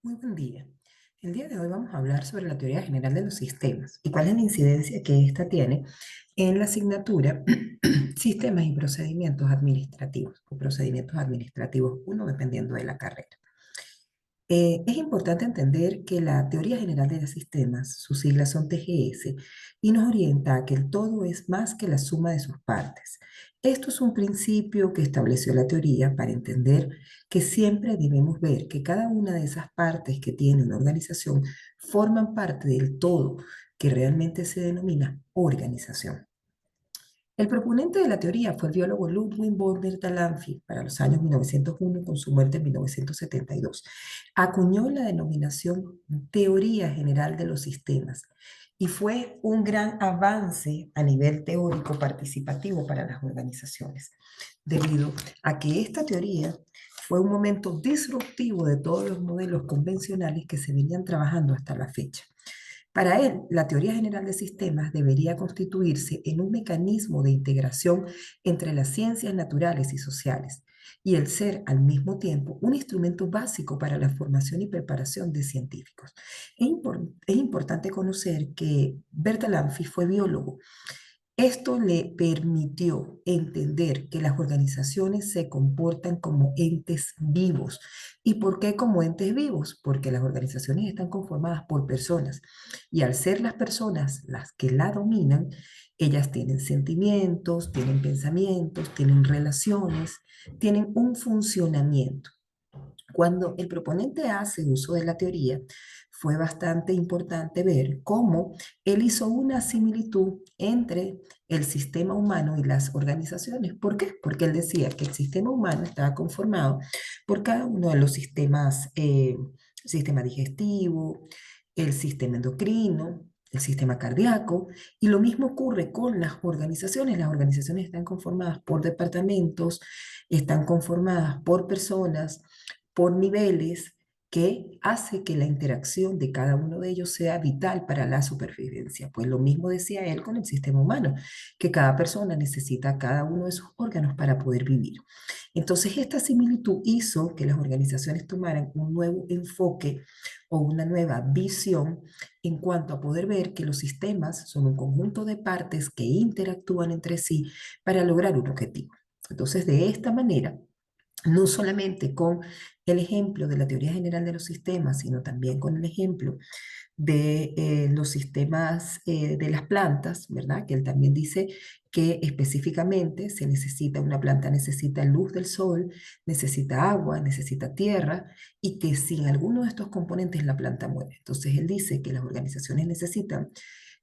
Muy buen día. El día de hoy vamos a hablar sobre la teoría general de los sistemas y cuál es la incidencia que ésta tiene en la asignatura Sistemas y Procedimientos Administrativos o Procedimientos Administrativos uno dependiendo de la carrera. Es importante entender que la teoría general de los sistemas, sus siglas son TGS, y nos orienta a que el todo es más que la suma de sus partes. Esto es un principio que estableció la teoría para entender que siempre debemos ver que cada una de esas partes que tiene una organización forman parte del todo, que realmente se denomina organización. El proponente de la teoría fue el biólogo Ludwig von Bertalanffy para los años 1901 con su muerte en 1972. Acuñó la denominación Teoría General de los Sistemas y fue un gran avance a nivel teórico participativo para las organizaciones, debido a que esta teoría fue un momento disruptivo de todos los modelos convencionales que se venían trabajando hasta la fecha. Para él, la teoría general de sistemas debería constituirse en un mecanismo de integración entre las ciencias naturales y sociales, y el ser al mismo tiempo un instrumento básico para la formación y preparación de científicos. Es importante conocer que Bertalanffy fue biólogo. Esto le permitió entender que las organizaciones se comportan como entes vivos. ¿Y por qué como entes vivos? Porque las organizaciones están conformadas por personas y al ser las personas las que la dominan, ellas tienen sentimientos, tienen pensamientos, tienen relaciones, tienen un funcionamiento. Cuando el proponente hace uso de la teoría, fue bastante importante ver cómo él hizo una similitud entre el sistema humano y las organizaciones. ¿Por qué? Porque él decía que el sistema humano estaba conformado por cada uno de los sistemas, sistema digestivo, el sistema endocrino, el sistema cardíaco, y lo mismo ocurre con las organizaciones. Las organizaciones están conformadas por departamentos, están conformadas por personas, por niveles, que hace que la interacción de cada uno de ellos sea vital para la supervivencia. Pues lo mismo decía él con el sistema humano, que cada persona necesita cada uno de sus órganos para poder vivir. Entonces, esta similitud hizo que las organizaciones tomaran un nuevo enfoque o una nueva visión en cuanto a poder ver que los sistemas son un conjunto de partes que interactúan entre sí para lograr un objetivo. Entonces, de esta manera, no solamente con el ejemplo de la teoría general de los sistemas, sino también con el ejemplo de los sistemas de las plantas, ¿verdad? Que él también dice que específicamente se necesita, una planta necesita luz del sol, necesita agua, necesita tierra, y que sin alguno de estos componentes la planta muere. Entonces él dice que las organizaciones necesitan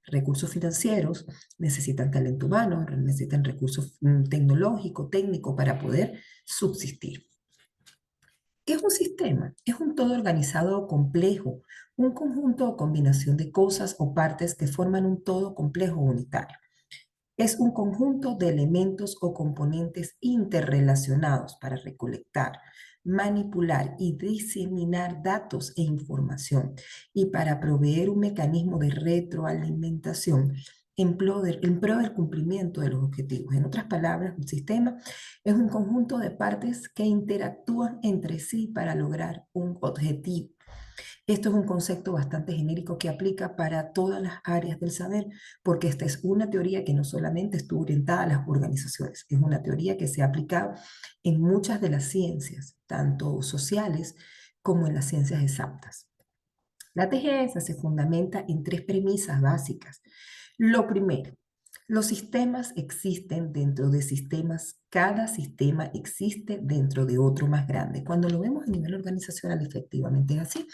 recursos financieros, necesitan talento humano, necesitan recursos tecnológicos, técnicos para poder subsistir. ¿Qué es un sistema? Es un todo organizado o complejo, un conjunto o combinación de cosas o partes que forman un todo complejo unitario. Es un conjunto de elementos o componentes interrelacionados para recolectar, manipular y diseminar datos e información y para proveer un mecanismo de retroalimentación en pro del cumplimiento de los objetivos. En otras palabras, un sistema es un conjunto de partes que interactúan entre sí para lograr un objetivo. Esto es un concepto bastante genérico que aplica para todas las áreas del saber, porque esta es una teoría que no solamente estuvo orientada a las organizaciones, es una teoría que se ha aplicado en muchas de las ciencias, tanto sociales como en las ciencias exactas. La TGS se fundamenta en tres premisas básicas. Lo primero, los sistemas existen dentro de sistemas, cada sistema existe dentro de otro más grande. Cuando lo vemos a nivel organizacional, efectivamente es así.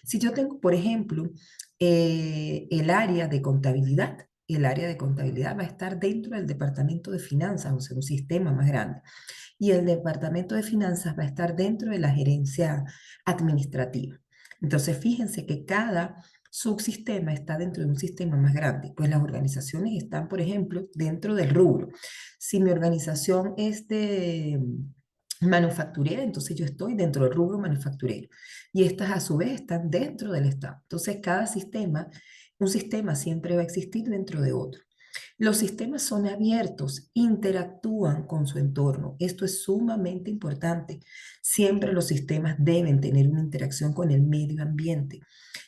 Si yo tengo, por ejemplo, el área de contabilidad va a estar dentro del departamento de finanzas, o sea, un sistema más grande. Y el departamento de finanzas va a estar dentro de la gerencia administrativa. Entonces, fíjense que cada subsistema está dentro de un sistema más grande, pues las organizaciones están, por ejemplo, dentro del rubro. Si mi organización es de manufacturera, entonces yo estoy dentro del rubro manufacturero. Y estas a su vez están dentro del Estado. Entonces, cada sistema, un sistema siempre va a existir dentro de otro. Los sistemas son abiertos, interactúan con su entorno. Esto es sumamente importante. Siempre los sistemas deben tener una interacción con el medio ambiente.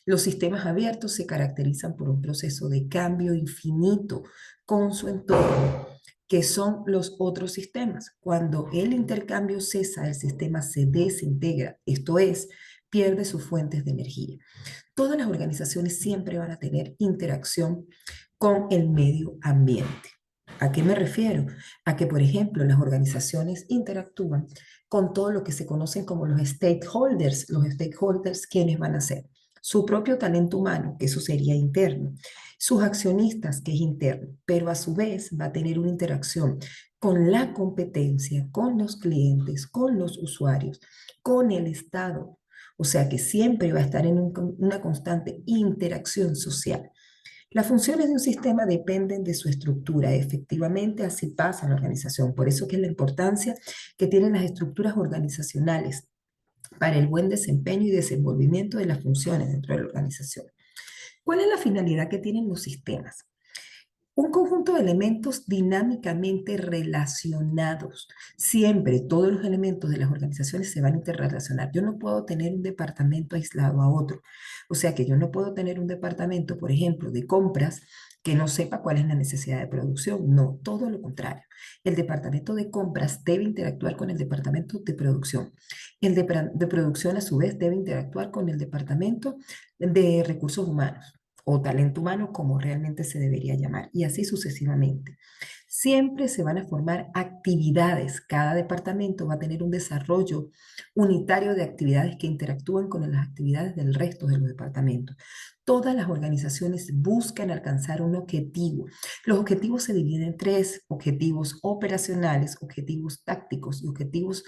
Los sistemas abiertos se caracterizan por un proceso de cambio infinito con su entorno, que son los otros sistemas. Cuando el intercambio cesa, el sistema se desintegra, esto es, pierde sus fuentes de energía. Todas las organizaciones siempre van a tener interacción con el medio ambiente. ¿A qué me refiero? A que, por ejemplo, las organizaciones interactúan con todo lo que se conocen como los stakeholders. Los stakeholders, ¿quiénes van a ser? Su propio talento humano, que eso sería interno. Sus accionistas, que es interno, pero a su vez va a tener una interacción con la competencia, con los clientes, con los usuarios, con el Estado. O sea que siempre va a estar en una constante interacción social. Las funciones de un sistema dependen de su estructura. Efectivamente, así pasa en la organización. Por eso que es la importancia que tienen las estructuras organizacionales para el buen desempeño y desenvolvimiento de las funciones dentro de la organización. ¿Cuál es la finalidad que tienen los sistemas? Un conjunto de elementos dinámicamente relacionados. Siempre todos los elementos de las organizaciones se van a interrelacionar. Yo no puedo tener un departamento aislado a otro. O sea que yo no puedo tener un departamento, por ejemplo, de compras que no sepa cuál es la necesidad de producción. No, todo lo contrario. El departamento de compras debe interactuar con el departamento de producción. El de producción, a su vez, debe interactuar con el departamento de recursos humanos o talento humano, como realmente se debería llamar, y así sucesivamente. Siempre se van a formar actividades. Cada departamento va a tener un desarrollo unitario de actividades que interactúan con las actividades del resto de los departamentos. Todas las organizaciones buscan alcanzar un objetivo. Los objetivos se dividen en tres: objetivos operacionales, objetivos tácticos y objetivos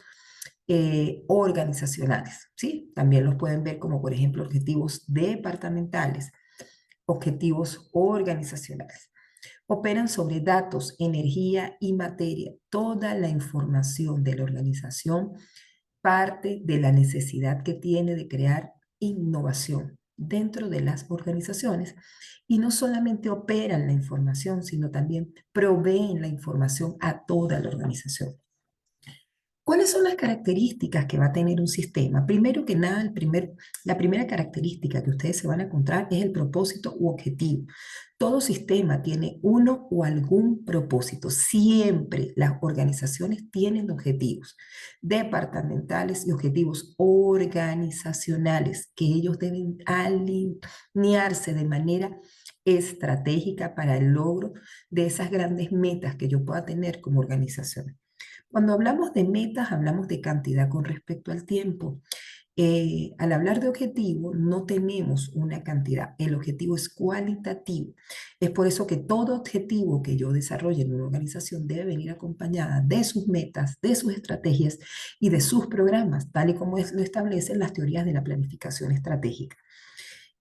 organizacionales, ¿sí? También los pueden ver como, por ejemplo, objetivos departamentales, objetivos organizacionales. Operan sobre datos, energía y materia. Toda la información de la organización parte de la necesidad que tiene de crear innovación dentro de las organizaciones, y no solamente operan la información, sino también proveen la información a toda la organización. ¿Cuáles son las características que va a tener un sistema? Primero que nada, la primera característica que ustedes se van a encontrar es el propósito u objetivo. Todo sistema tiene uno o algún propósito. Siempre las organizaciones tienen objetivos departamentales y objetivos organizacionales que ellos deben alinearse de manera estratégica para el logro de esas grandes metas que yo pueda tener como organización. Cuando hablamos de metas, hablamos de cantidad con respecto al tiempo. Al hablar de objetivo, no tenemos una cantidad. El objetivo es cualitativo. Es por eso que todo objetivo que yo desarrolle en una organización debe venir acompañada de sus metas, de sus estrategias y de sus programas, tal y como lo establecen las teorías de la planificación estratégica.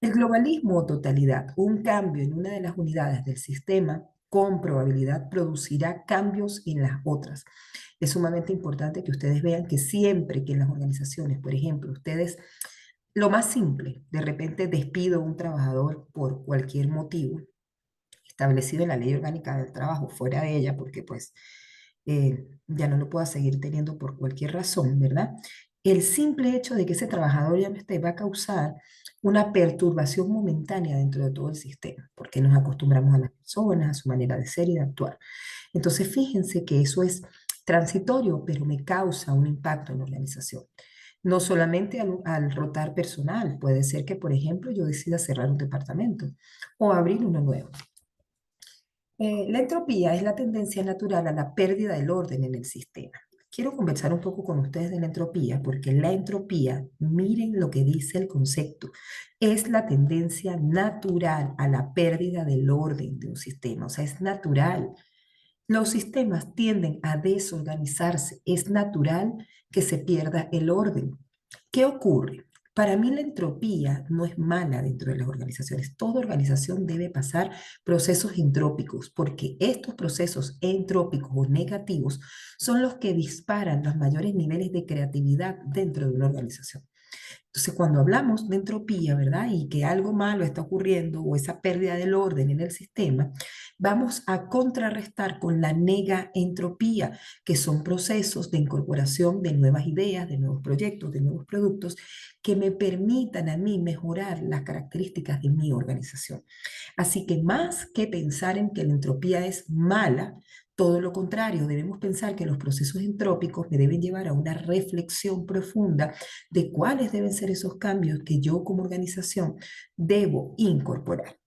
El globalismo o totalidad, un cambio en una de las unidades del sistema con probabilidad producirá cambios en las otras. Es sumamente importante que ustedes vean que siempre que en las organizaciones, por ejemplo, ustedes, lo más simple, de repente despido a un trabajador por cualquier motivo establecido en la ley orgánica del trabajo, fuera de ella, porque pues ya no lo pueda seguir teniendo por cualquier razón, ¿verdad? El simple hecho de que ese trabajador ya no esté va a causar una perturbación momentánea dentro de todo el sistema, porque nos acostumbramos a las personas, a su manera de ser y de actuar. Entonces, fíjense que eso es transitorio, pero me causa un impacto en la organización. No solamente al rotar personal, puede ser que, por ejemplo, yo decida cerrar un departamento o abrir uno nuevo. La entropía es la tendencia natural a la pérdida del orden en el sistema. Quiero conversar un poco con ustedes de la entropía, porque la entropía, miren lo que dice el concepto, es la tendencia natural a la pérdida del orden de un sistema. O sea, es natural. Los sistemas tienden a desorganizarse. Es natural que se pierda el orden. ¿Qué ocurre? Para mí la entropía no es mala dentro de las organizaciones. Toda organización debe pasar procesos entrópicos, porque estos procesos entrópicos o negativos son los que disparan los mayores niveles de creatividad dentro de una organización. Entonces, cuando hablamos de entropía, ¿verdad? Y que algo malo está ocurriendo o esa pérdida del orden en el sistema, vamos a contrarrestar con la negaentropía, que son procesos de incorporación de nuevas ideas, de nuevos proyectos, de nuevos productos que me permitan a mí mejorar las características de mi organización. Así que más que pensar en que la entropía es mala, todo lo contrario, debemos pensar que los procesos entrópicos me deben llevar a una reflexión profunda de cuáles deben ser esos cambios que yo como organización debo incorporar.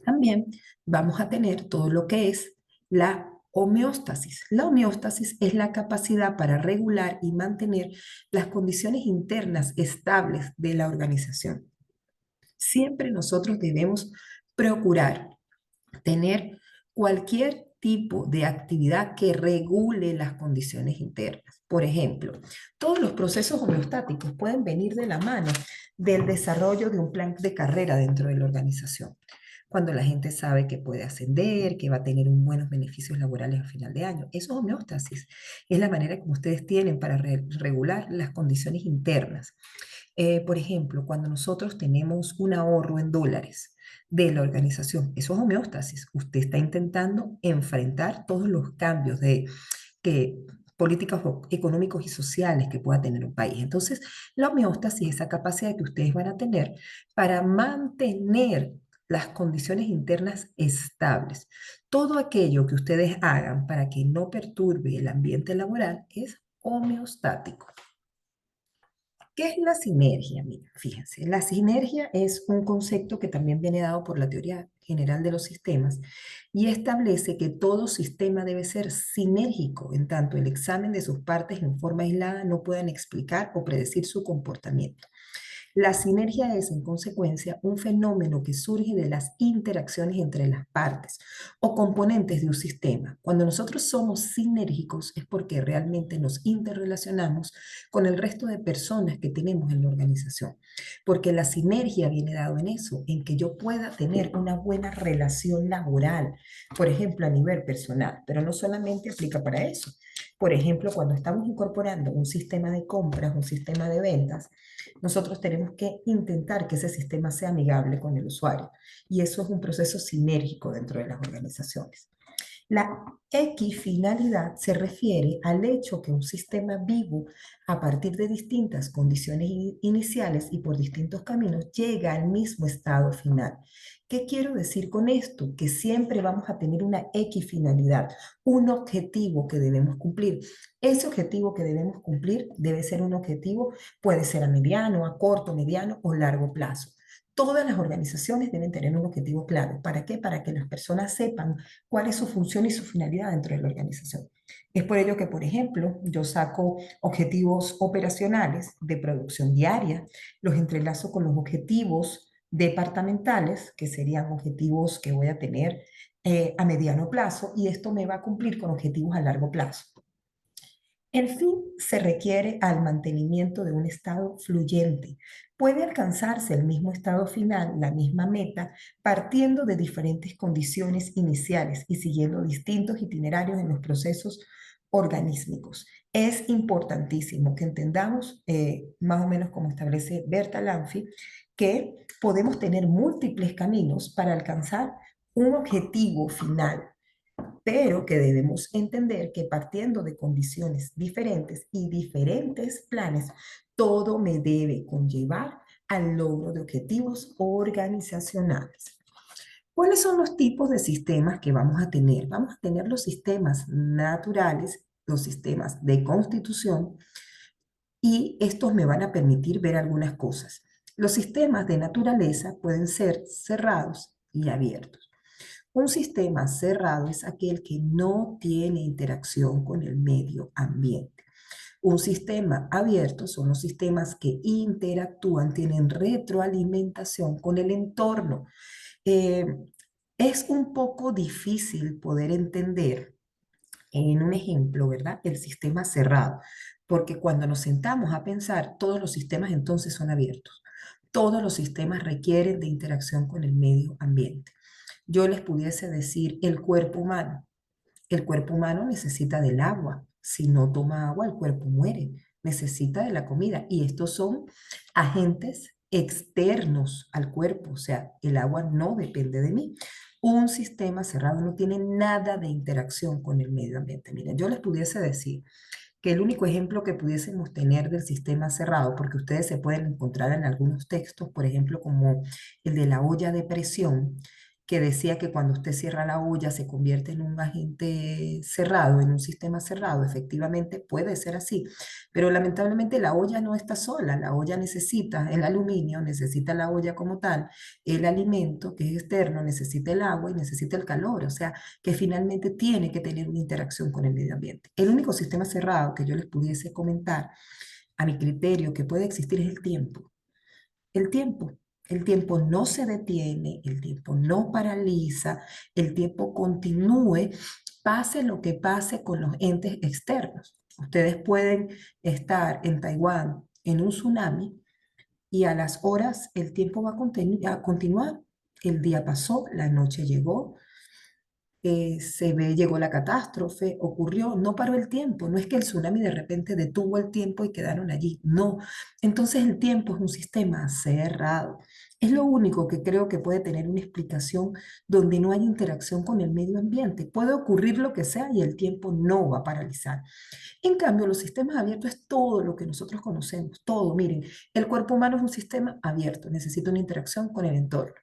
También vamos a tener todo lo que es la homeostasis. La homeostasis es la capacidad para regular y mantener las condiciones internas estables de la organización. Siempre nosotros debemos procurar tener cualquier tipo de actividad que regule las condiciones internas. Por ejemplo, todos los procesos homeostáticos pueden venir de la mano del desarrollo de un plan de carrera dentro de la organización. Cuando la gente sabe que puede ascender, que va a tener buenos beneficios laborales a final de año. Eso es homeostasis. Es la manera como ustedes tienen para regular las condiciones internas. Por ejemplo, cuando nosotros tenemos un ahorro en dólares de la organización, eso es homeostasis. Usted está intentando enfrentar todos los cambios de que políticos económicos y sociales que pueda tener un país. Entonces, la homeostasis es esa capacidad que ustedes van a tener para mantener las condiciones internas estables. Todo aquello que ustedes hagan para que no perturbe el ambiente laboral es homeostático. ¿Qué es la sinergia? Mira, fíjense, la sinergia es un concepto que también viene dado por la teoría general de los sistemas y establece que todo sistema debe ser sinérgico, en tanto el examen de sus partes en forma aislada no puedan explicar o predecir su comportamiento. La sinergia es, en consecuencia, un fenómeno que surge de las interacciones entre las partes o componentes de un sistema. Cuando nosotros somos sinérgicos es porque realmente nos interrelacionamos con el resto de personas que tenemos en la organización. Porque la sinergia viene dado en eso, en que yo pueda tener una buena relación laboral, por ejemplo, a nivel personal, pero no solamente aplica para eso. Por ejemplo, cuando estamos incorporando un sistema de compras, un sistema de ventas, nosotros tenemos que intentar que ese sistema sea amigable con el usuario. Y eso es un proceso sinérgico dentro de las organizaciones. La equifinalidad se refiere al hecho que un sistema vivo, a partir de distintas condiciones iniciales y por distintos caminos, llega al mismo estado final. ¿Qué quiero decir con esto? Que siempre vamos a tener una equifinalidad, un objetivo que debemos cumplir. Ese objetivo que debemos cumplir debe ser un objetivo, puede ser a mediano, a corto, mediano o largo plazo. Todas las organizaciones deben tener un objetivo claro. ¿Para qué? Para que las personas sepan cuál es su función y su finalidad dentro de la organización. Es por ello que, por ejemplo, yo saco objetivos operacionales de producción diaria, los entrelazo con los objetivos departamentales, que serían objetivos que voy a tener a mediano plazo, y esto me va a cumplir con objetivos a largo plazo. El fin se requiere al mantenimiento de un estado fluyente. Puede alcanzarse el mismo estado final, la misma meta, partiendo de diferentes condiciones iniciales y siguiendo distintos itinerarios en los procesos organísmicos. Es importantísimo que entendamos, más o menos como establece Berta Lanfi, que podemos tener múltiples caminos para alcanzar un objetivo final, pero que debemos entender que partiendo de condiciones diferentes y diferentes planes, todo me debe conllevar al logro de objetivos organizacionales. ¿Cuáles son los tipos de sistemas que vamos a tener? Vamos a tener los sistemas naturales, los sistemas de constitución, y estos me van a permitir ver algunas cosas. Los sistemas de naturaleza pueden ser cerrados y abiertos. Un sistema cerrado es aquel que no tiene interacción con el medio ambiente. Un sistema abierto son los sistemas que interactúan, tienen retroalimentación con el entorno. Eh, es un poco difícil poder entender en un ejemplo, ¿verdad? El sistema cerrado, porque cuando nos sentamos a pensar, todos los sistemas entonces son abiertos. Todos los sistemas requieren de interacción con el medio ambiente. Yo les pudiese decir el cuerpo humano. El cuerpo humano necesita del agua. Si no toma agua, el cuerpo muere. necesita de la comida y estos son agentes externos al cuerpo, o sea, el agua no depende de mí. Un sistema cerrado no tiene nada de interacción con el medio ambiente. Miren, yo les pudiese decir que el único ejemplo que pudiésemos tener del sistema cerrado, porque ustedes se pueden encontrar en algunos textos, por ejemplo, como el de la olla de presión, que decía que cuando usted cierra la olla se convierte en un agente cerrado, en un sistema cerrado. Efectivamente puede ser así, pero lamentablemente la olla no está sola, la olla necesita el aluminio, necesita la olla como tal, el alimento que es externo, necesita el agua y necesita el calor, o sea, que finalmente tiene que tener una interacción con el medio ambiente. El único sistema cerrado que yo les pudiese comentar, a mi criterio, que puede existir es el tiempo. El tiempo. El tiempo no se detiene, el tiempo no paraliza, el tiempo continúe, pase lo que pase con los entes externos. Ustedes pueden estar en Taiwán en un tsunami y a las horas el tiempo va a continuar. El día pasó, la noche llegó, llegó la catástrofe, ocurrió, no paró el tiempo, no es que el tsunami de repente detuvo el tiempo y quedaron allí, no. Entonces el tiempo es un sistema cerrado. Es lo único que creo que puede tener una explicación donde no hay interacción con el medio ambiente. Puede ocurrir lo que sea y el tiempo no va a paralizar. En cambio, los sistemas abiertos es todo lo que nosotros conocemos, todo. Miren, el cuerpo humano es un sistema abierto, necesita una interacción con el entorno.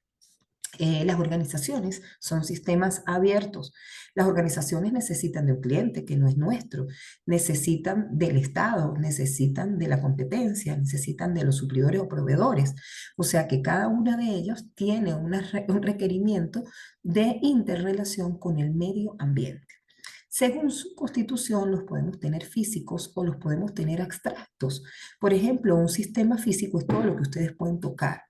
Las organizaciones son sistemas abiertos. Las organizaciones necesitan de un cliente que no es nuestro, necesitan del Estado, necesitan de la competencia, necesitan de los suplidores o proveedores. O sea que cada uno de ellos tiene un requerimiento de interrelación con el medio ambiente. Según su constitución, los podemos tener físicos o los podemos tener abstractos. Por ejemplo, un sistema físico es todo lo que ustedes pueden tocar.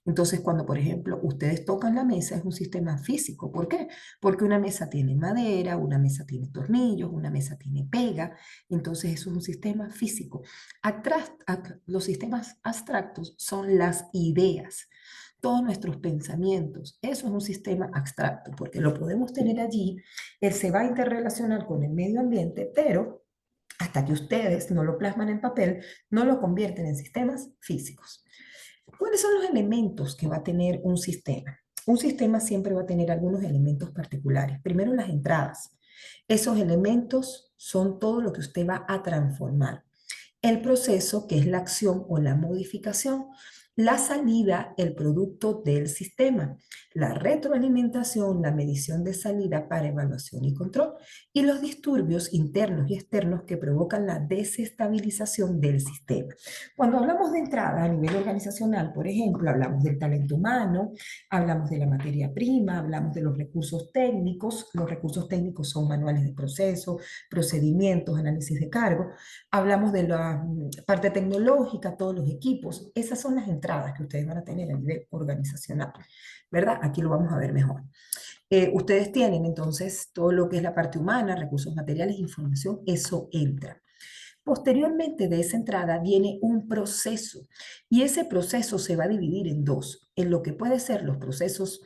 Entonces, cuando, por ejemplo, ustedes tocan la mesa, es un sistema físico. ¿Por qué? Porque una mesa tiene madera, una mesa tiene tornillos, una mesa tiene pega. Entonces, eso es un sistema físico. Los sistemas abstractos son las ideas, todos nuestros pensamientos. Eso es un sistema abstracto, porque lo podemos tener allí, él se va a interrelacionar con el medio ambiente, pero hasta que ustedes no lo plasman en papel, no lo convierten en sistemas físicos. ¿Cuáles son los elementos que va a tener un sistema? Un sistema siempre va a tener algunos elementos particulares. Primero, las entradas. Esos elementos son todo lo que usted va a transformar. El proceso, que es la acción o la modificación. La salida, el producto del sistema. La retroalimentación, la medición de salida para evaluación y control. Y los disturbios internos y externos que provocan la desestabilización del sistema. Cuando hablamos de entrada a nivel organizacional, por ejemplo, hablamos del talento humano, hablamos de la materia prima, hablamos de los recursos técnicos. Los recursos técnicos son manuales de proceso, procedimientos, análisis de cargo. Hablamos de la parte tecnológica, todos los equipos. Esas son las entradas que ustedes van a tener a nivel organizacional, ¿verdad? Aquí lo vamos a ver mejor. Ustedes tienen entonces todo lo que es la parte humana, recursos materiales, información, eso entra. Posteriormente de esa entrada viene un proceso y ese proceso se va a dividir en dos, en lo que puede ser los procesos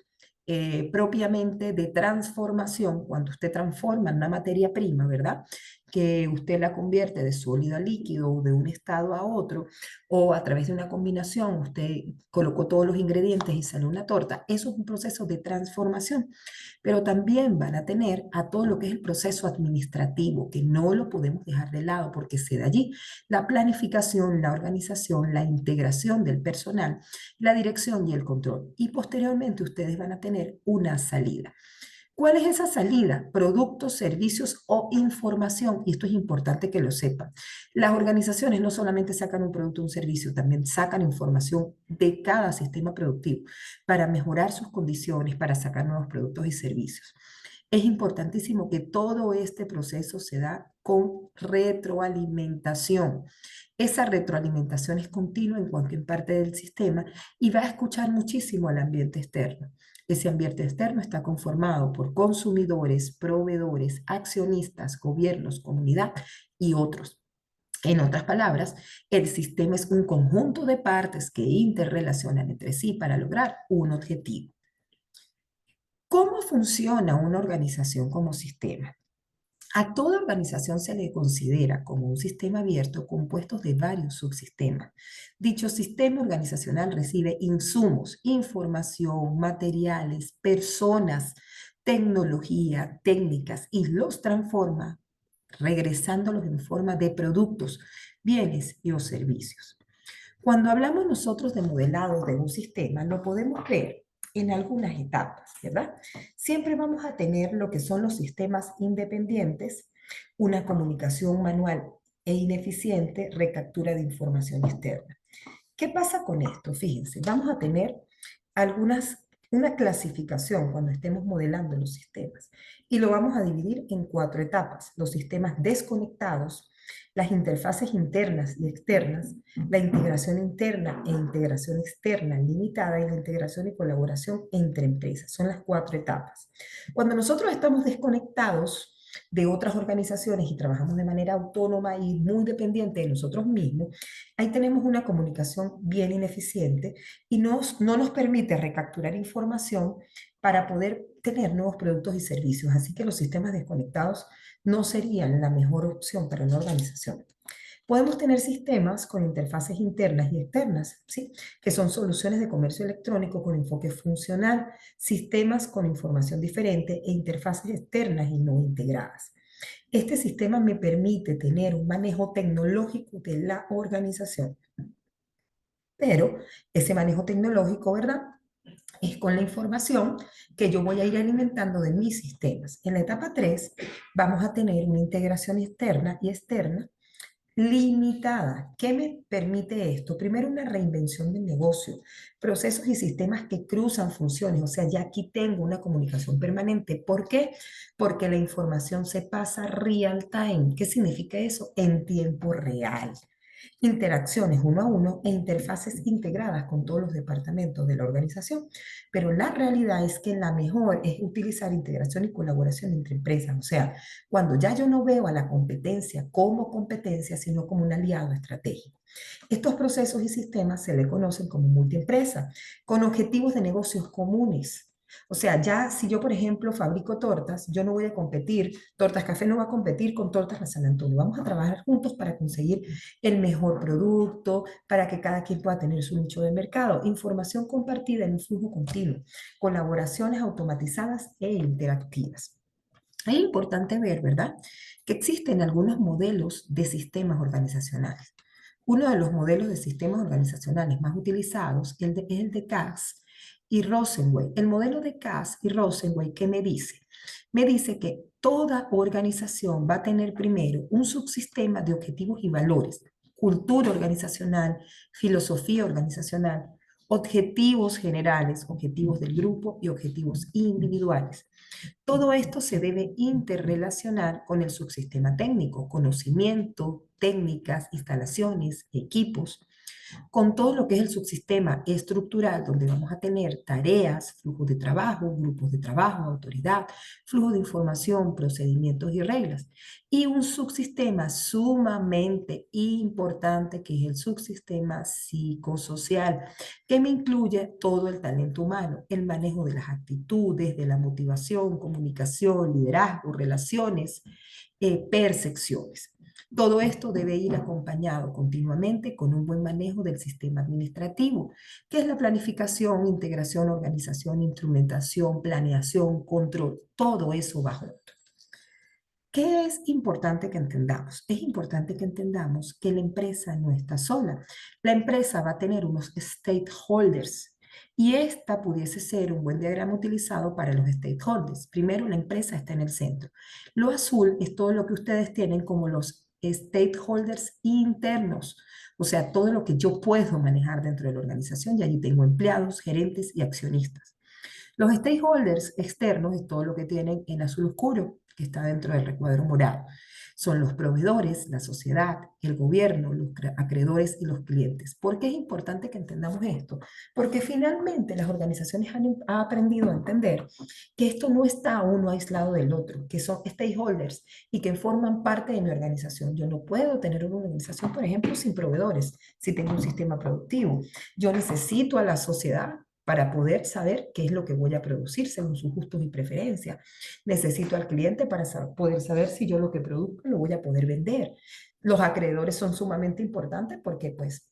propiamente de transformación, cuando usted transforma una materia prima, ¿verdad? Que usted la convierte de sólido a líquido o de un estado a otro, o a través de una combinación, usted colocó todos los ingredientes y salió una torta. Eso es un proceso de transformación, pero también van a tener a todo lo que es el proceso administrativo, que no lo podemos dejar de lado porque se da allí la planificación, la organización, la integración del personal, la dirección y el control. Y posteriormente ustedes van a tener una salida. ¿Cuál es esa salida? Productos, servicios o información. Y esto es importante que lo sepan. Las organizaciones no solamente sacan un producto o un servicio, también sacan información de cada sistema productivo para mejorar sus condiciones, para sacar nuevos productos y servicios. Es importantísimo que todo este proceso se da con retroalimentación. Esa retroalimentación es continua en cualquier parte del sistema y va a escuchar muchísimo al ambiente externo. Ese ambiente externo está conformado por consumidores, proveedores, accionistas, gobiernos, comunidad y otros. En otras palabras, el sistema es un conjunto de partes que interrelacionan entre sí para lograr un objetivo. ¿Cómo funciona una organización como sistema? A toda organización se le considera como un sistema abierto compuesto de varios subsistemas. Dicho sistema organizacional recibe insumos, información, materiales, personas, tecnología, técnicas y los transforma regresándolos en forma de productos, bienes y o servicios. Cuando hablamos nosotros de modelado de un sistema, lo podemos ver en algunas etapas, ¿verdad? Siempre vamos a tener lo que son los sistemas independientes, una comunicación manual e ineficiente, recaptura de información externa. ¿Qué pasa con esto? Fíjense, vamos a tener una clasificación cuando estemos modelando los sistemas y lo vamos a dividir en 4 etapas: los sistemas desconectados, las interfaces internas y externas, la integración interna e integración externa limitada y la integración y colaboración entre empresas. Son las 4 etapas. Cuando nosotros estamos desconectados de otras organizaciones y trabajamos de manera autónoma y muy dependiente de nosotros mismos, ahí tenemos una comunicación bien ineficiente y no nos permite recapturar información para poder tener nuevos productos y servicios. Así que los sistemas desconectados no serían la mejor opción para una organización. Podemos tener sistemas con interfaces internas y externas, ¿sí? Que son soluciones de comercio electrónico con enfoque funcional, sistemas con información diferente e interfaces externas y no integradas. Este sistema me permite tener un manejo tecnológico de la organización, pero ese manejo tecnológico, ¿verdad? Es con la información que yo voy a ir alimentando de mis sistemas. En la etapa 3 vamos a tener una integración externa y externa limitada. ¿Qué me permite esto? Primero, una reinvención del negocio, procesos y sistemas que cruzan funciones, o sea, ya aquí tengo una comunicación permanente. ¿Por qué? Porque la información se pasa real time. ¿Qué significa eso? En tiempo real. Interacciones uno a uno e interfaces integradas con todos los departamentos de la organización. Pero la realidad es que la mejor es utilizar integración y colaboración entre empresas. O sea, cuando ya yo no veo a la competencia como competencia, sino como un aliado estratégico. Estos procesos y sistemas se le conocen como multiempresa, con objetivos de negocios comunes. O sea, ya si yo, por ejemplo, fabrico tortas, yo no voy a competir, Tortas Café no va a competir con Tortas La San Antonio. Vamos a trabajar juntos para conseguir el mejor producto, para que cada quien pueda tener su nicho de mercado. Información compartida en un flujo continuo, colaboraciones automatizadas e interactivas. Es importante ver, ¿verdad?, que existen algunos modelos de sistemas organizacionales. Uno de los modelos de sistemas organizacionales más utilizados es el de Cass y Rosenway. El modelo de Cass y Rosenway, ¿qué me dice? Me dice que toda organización va a tener primero un subsistema de objetivos y valores, cultura organizacional, filosofía organizacional, objetivos generales, objetivos del grupo y objetivos individuales. Todo esto se debe interrelacionar con el subsistema técnico, conocimiento, técnicas, instalaciones, equipos, con todo lo que es el subsistema estructural, donde vamos a tener tareas, flujos de trabajo, grupos de trabajo, autoridad, flujo de información, procedimientos y reglas. Y un subsistema sumamente importante, que es el subsistema psicosocial, que me incluye todo el talento humano, el manejo de las actitudes, de la motivación, comunicación, liderazgo, relaciones, percepciones. Todo esto debe ir acompañado continuamente con un buen manejo del sistema administrativo, que es la planificación, integración, organización, instrumentación, planeación, control, todo eso va junto. ¿Qué es importante que entendamos? Es importante que entendamos que la empresa no está sola. La empresa va a tener unos stakeholders y esta pudiese ser un buen diagrama utilizado para los stakeholders. Primero, la empresa está en el centro. Lo azul es todo lo que ustedes tienen como los stakeholders internos, o sea, todo lo que yo puedo manejar dentro de la organización, y allí tengo empleados, gerentes y accionistas. Los stakeholders externos es todo lo que tienen en azul oscuro, que está dentro del recuadro morado. Son los proveedores, la sociedad, el gobierno, los acreedores y los clientes. ¿Por qué es importante que entendamos esto? Porque finalmente las organizaciones han aprendido a entender que esto no está uno aislado del otro, que son stakeholders y que forman parte de mi organización. Yo no puedo tener una organización, por ejemplo, sin proveedores, si tengo un sistema productivo. Yo necesito a la sociedad para poder saber qué es lo que voy a producir según sus gustos y preferencias. Necesito al cliente para poder saber si yo lo que produzco lo voy a poder vender. Los acreedores son sumamente importantes porque pues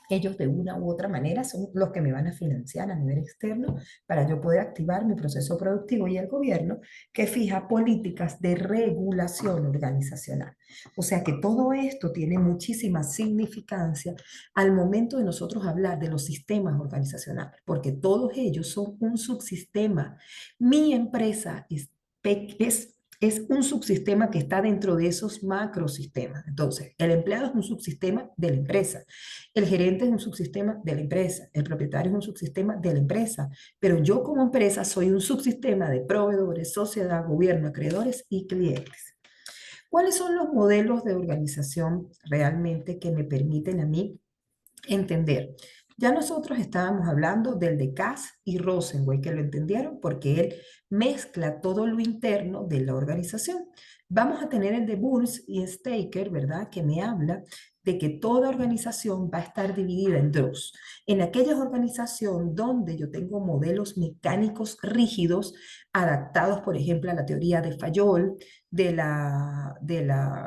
ellos de una u otra manera son los que me van a financiar a nivel externo para yo poder activar mi proceso productivo y el gobierno que fija políticas de regulación organizacional. O sea que todo esto tiene muchísima significancia al momento de nosotros hablar de los sistemas organizacionales, porque todos ellos son un subsistema. Mi empresa es un subsistema que está dentro de esos macrosistemas. Entonces, el empleado es un subsistema de la empresa. El gerente es un subsistema de la empresa, el propietario es un subsistema de la empresa, pero yo como empresa soy un subsistema de proveedores, sociedad, gobierno, acreedores y clientes. ¿Cuáles son los modelos de organización realmente que me permiten a mí entender? Ya nosotros estábamos hablando del de Cass y Rosenway, que lo entendieron porque él mezcla todo lo interno de la organización. Vamos a tener el de Burns y Staker, ¿verdad? Que me habla de que toda organización va a estar dividida en dos. En aquella organización donde yo tengo modelos mecánicos rígidos, adaptados, por ejemplo, a la teoría de Fayol, de la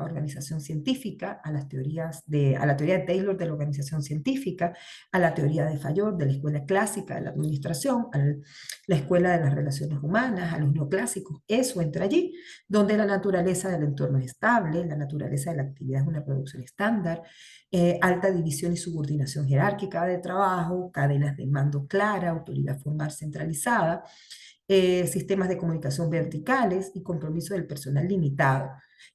organización científica, a la teoría de Taylor de la organización científica, a la teoría de Fayol de la escuela clásica de la administración, a la escuela de las relaciones humanas, a los neoclásicos. Eso entra allí, donde la naturaleza del entorno es estable, la naturaleza de la actividad es una producción estándar, alta división y subordinación jerárquica de trabajo, cadenas de mando clara, autoridad formal centralizada, sistemas de comunicación verticales y compromiso del personal limitado.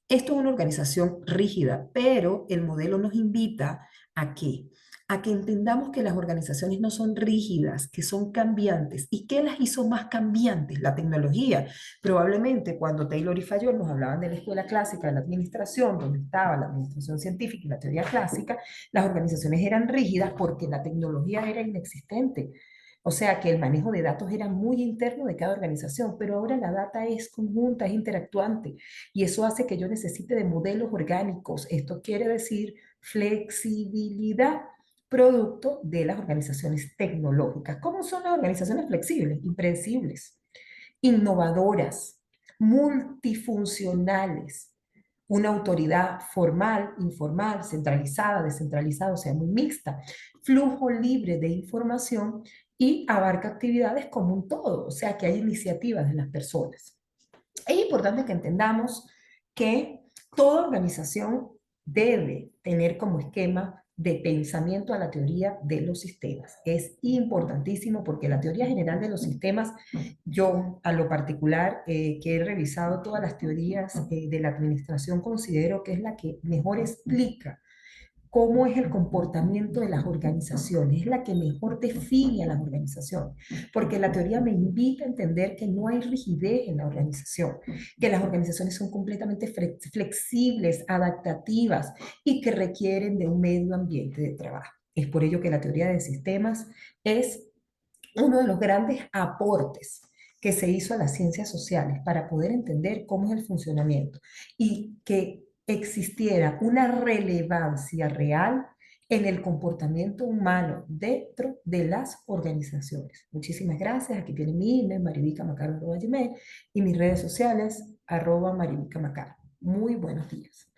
Esto es una organización rígida, pero el modelo nos invita a qué? A que entendamos que las organizaciones no son rígidas, que son cambiantes. ¿Y qué las hizo más cambiantes? La tecnología. Probablemente cuando Taylor y Fayol nos hablaban de la escuela clásica de la administración, donde estaba la administración científica y la teoría clásica, las organizaciones eran rígidas porque la tecnología era inexistente. O sea que el manejo de datos era muy interno de cada organización, pero ahora la data es conjunta, es interactuante y eso hace que yo necesite de modelos orgánicos. Esto quiere decir flexibilidad, producto de las organizaciones tecnológicas. ¿Cómo son las organizaciones flexibles? Impredecibles, innovadoras, multifuncionales, una autoridad formal, informal, centralizada, descentralizada, o sea, muy mixta, flujo libre de información y abarca actividades como un todo, o sea, que hay iniciativas de las personas. Es importante que entendamos que toda organización debe tener como esquema de pensamiento a la teoría de los sistemas. Es importantísimo porque la teoría general de los sistemas, yo a lo particular que he revisado todas las teorías de la administración, considero que es la que mejor explica cómo es el comportamiento de las organizaciones, es la que mejor define a las organizaciones, porque la teoría me invita a entender que no hay rigidez en la organización, que las organizaciones son completamente flexibles, adaptativas y que requieren de un medio ambiente de trabajo. Es por ello que la teoría de sistemas es uno de los grandes aportes que se hizo a las ciencias sociales para poder entender cómo es el funcionamiento y que existiera una relevancia real en el comportamiento humano dentro de las organizaciones. Muchísimas gracias. Aquí tiene mi email, maribicamacaro.gmail, y mis redes sociales, @maribicamacaro. Muy buenos días.